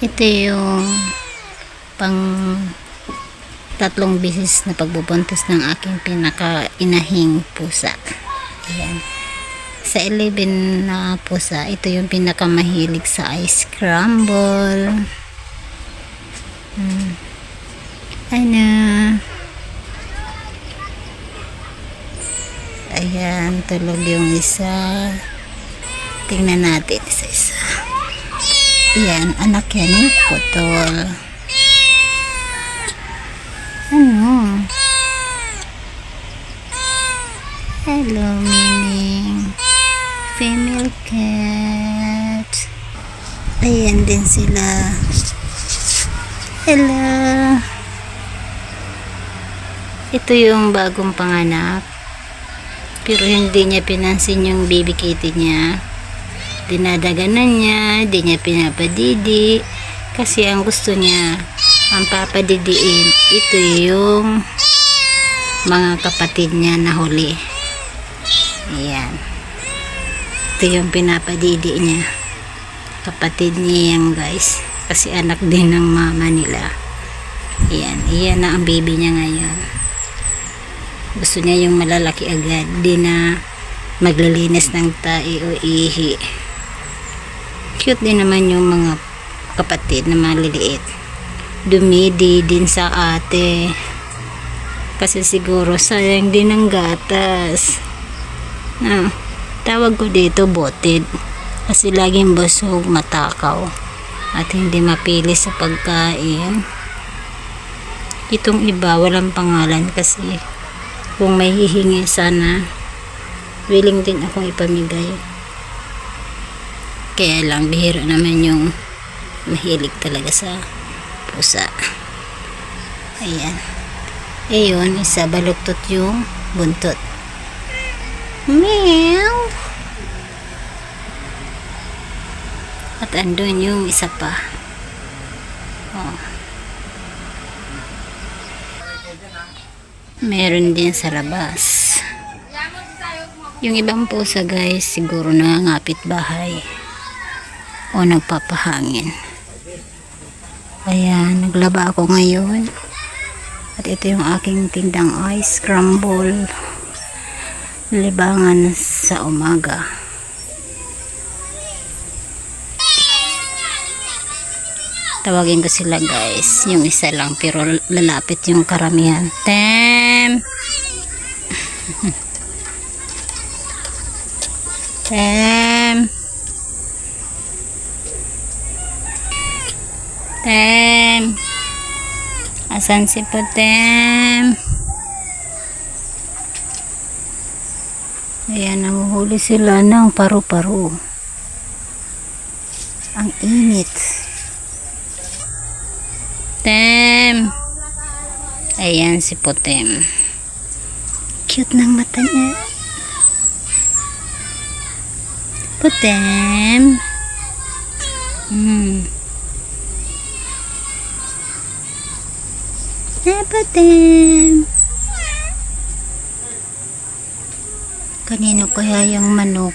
Ito yung pang tatlong bisis na pagbubuntis ng aking pinaka-inahing pusa. Ayan. Sa 11 na pusa, ito yung pinakamahilig sa ice crumble. Ano? Ayan, tulog yung isa. Tingnan natin isa-isa. Ayan, anak yan eh, putol. Ano? Hello, Mining. Female cat. Ayan din sila. Hello. Ito yung bagong panganak. Pero hindi niya pinansin yung baby kitty niya. Dinadaganan niya, hindi niya pinapadidi. Kasi ang gusto niya, ang papadidiin, ito yung mga kapatid niya na huli. Ayan. Ito yung pinapadidi niya. Kapatid niya yan, guys. Kasi anak din ng mama nila. Ayan. Ayan na ang baby niya ngayon. Gusto niya yung malalaki agad. Di na maglilinis ng tae o ihi. Cute din naman yung mga kapatid na maliliit. Dumidi din sa ate. Kasi siguro sayang din ng gatas. Tawag ko dito botid. Kasi laging busog, matakaw. At hindi mapili sa pagkain. Itong iba, walang pangalan kasi kung may hihingi sana, willing din akong ipamigay. Kaya lang, bihira naman yung mahilig talaga sa pusa. Ayan. Ayun, isa baluktot yung buntot. Meow! At andun yung isa pa. Oh. Meron din sa labas. Yung ibang pusa, guys, siguro nangangapit bahay o nagpapahangin. Ayan, naglaba ako ngayon. At ito yung aking tindang ice crumble. Libangan sa umaga. Tawagin ko sila, guys. Yung isa lang, pero lalapit yung karamihan. Tem! Tem! Tem! Asan si Putem? Ayan, nanguhuli sila ng paru-paro. Ang init. Tem! Ayan si Putem. Cute ng mata niya. Putem! Putem! Kanino kaya yung manok?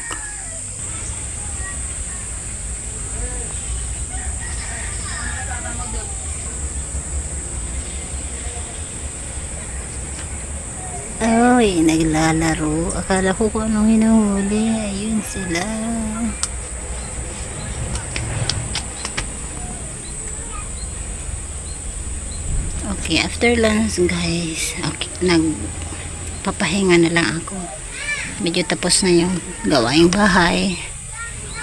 Ay, naglalaro. Akala ko kung anong hinuhuli. Ayun sila. Okay, after lunch, guys, okay, nagpapahinga na lang ako. Medyo tapos na yung gawaing bahay.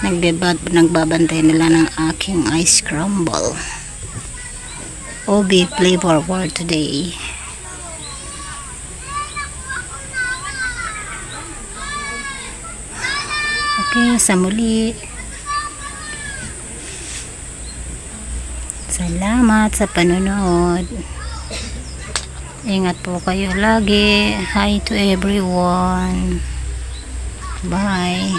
Nagbabantay nila ng aking ice crumble. OB flavor for today. Okay, sa muli. Salamat sa panonood. Ingat po kayo lagi. Hi to everyone. Bye.